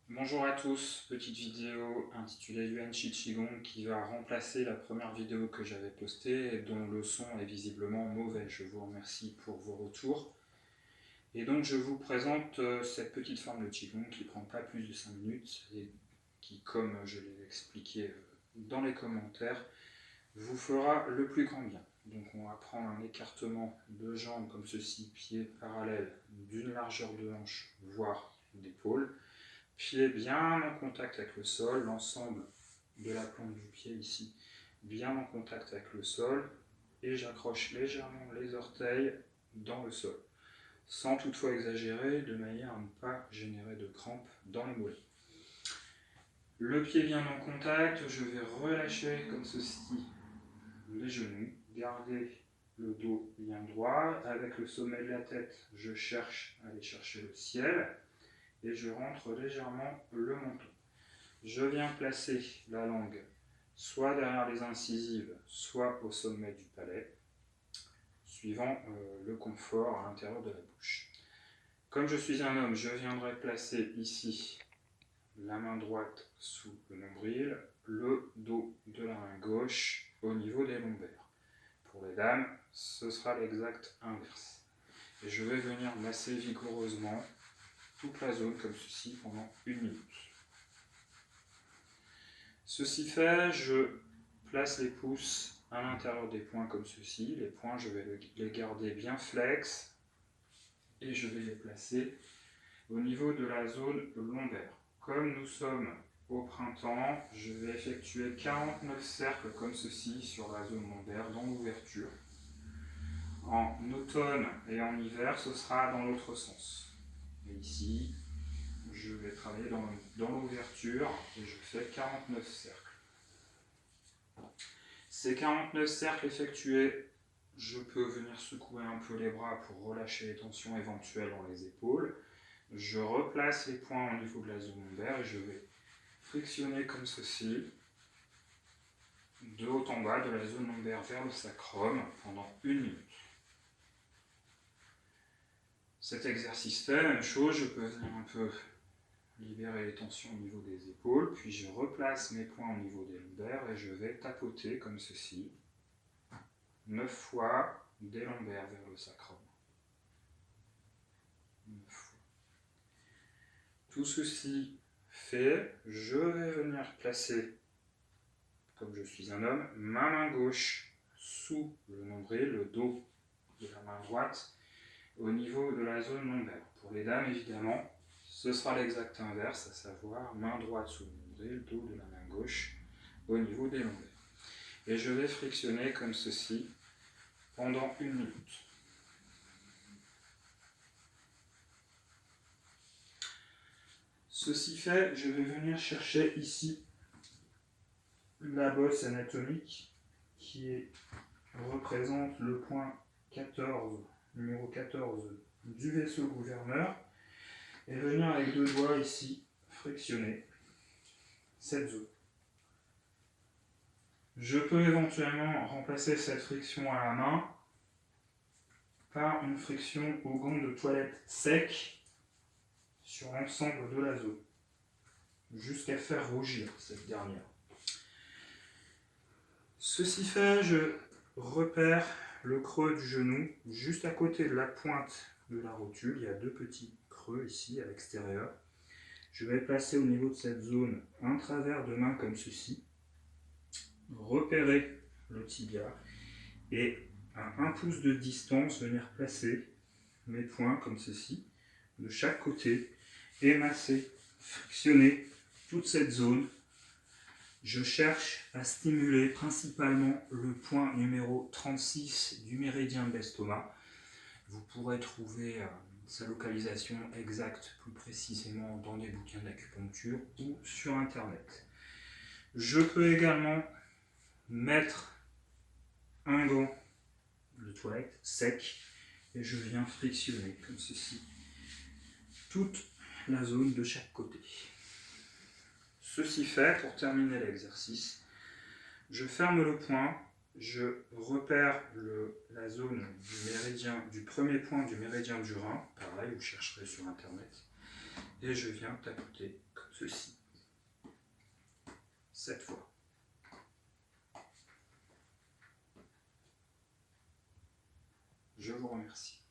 Bonjour à tous, petite vidéo intitulée Yuan Shi Qigong qui va remplacer la première vidéo que j'avais postée et dont le son est visiblement mauvais. Je vous remercie pour vos retours. Et donc je vous présente cette petite forme de Qigong qui ne prend pas plus de 5 minutes et qui, comme je l'ai expliqué dans les commentaires, vous fera le plus grand bien. Donc on va prendre un écartement de jambes comme ceci, pieds parallèles d'une largeur de hanche, voire d'épaule. Pied bien en contact avec le sol, l'ensemble de la plante du pied ici, bien en contact avec le sol, et j'accroche légèrement les orteils dans le sol, sans toutefois exagérer, de manière à ne pas générer de crampes dans les mollets. Le pied bien en contact, je vais relâcher comme ceci les genoux, garder le dos bien droit, avec le sommet de la tête, je cherche à aller chercher le ciel, et je rentre légèrement le menton. Je viens placer la langue soit derrière les incisives, soit au sommet du palais, suivant le confort à l'intérieur de la bouche. Comme je suis un homme, je viendrai placer ici la main droite sous le nombril, le dos de la main gauche au niveau des lombaires. Pour les dames, ce sera l'exact inverse. Et je vais venir masser vigoureusement toute la zone comme ceci pendant 1 minute. Ceci fait, je place les pouces à l'intérieur des poings comme ceci. Les poings, je vais les garder bien flex et je vais les placer au niveau de la zone lombaire. Comme nous sommes au printemps, je vais effectuer 49 cercles comme ceci sur la zone lombaire dans l'ouverture. En automne et en hiver, ce sera dans l'autre sens. Et ici, je vais travailler dans l'ouverture et je fais 49 cercles. Ces 49 cercles effectués, je peux venir secouer un peu les bras pour relâcher les tensions éventuelles dans les épaules. Je replace les poings au niveau de la zone lombaire et je vais frictionner comme ceci, de haut en bas, de la zone lombaire vers le sacrum pendant 1 minute. Cet exercice fait, même chose, je peux venir un peu libérer les tensions au niveau des épaules, puis je replace mes poings au niveau des lombaires et je vais tapoter comme ceci, 9 fois des lombaires vers le sacrum. 9 fois. Tout ceci fait, je vais venir placer, comme je suis un homme, ma main gauche sous le nombril, le dos de la main droite, au niveau de la zone lombaire. Pour les dames, évidemment, ce sera l'exact inverse, à savoir main droite sous le nombril, dos de la main gauche au niveau des lombaires. Et je vais frictionner comme ceci pendant 1 minute. Ceci fait, je vais venir chercher ici la bosse anatomique qui représente le point 14, numéro 14 du vaisseau gouverneur, et venir avec 2 doigts ici frictionner cette zone. Je peux éventuellement remplacer cette friction à la main par une friction au gant de toilette sec sur l'ensemble de la zone, jusqu'à faire rougir cette dernière. Ceci fait, je repère le creux du genou juste à côté de la pointe de la rotule. Il y a 2 petits creux ici à l'extérieur. Je vais placer au niveau de cette zone un travers de main comme ceci, repérer le tibia et à 1 pouce de distance venir placer mes poings comme ceci de chaque côté et masser, frictionner toute cette zone. Je cherche à stimuler principalement le point numéro 36 du méridien de l'estomac. Vous pourrez trouver sa localisation exacte plus précisément dans des bouquins d'acupuncture ou sur internet. Je peux également mettre un gant de toilette sec et je viens frictionner comme ceci toute la zone de chaque côté. Ceci fait, pour terminer l'exercice, je ferme le poing, je repère la zone du premier point du méridien du rein, pareil, vous chercherez sur internet, et je viens tapoter comme ceci 7 fois. Je vous remercie.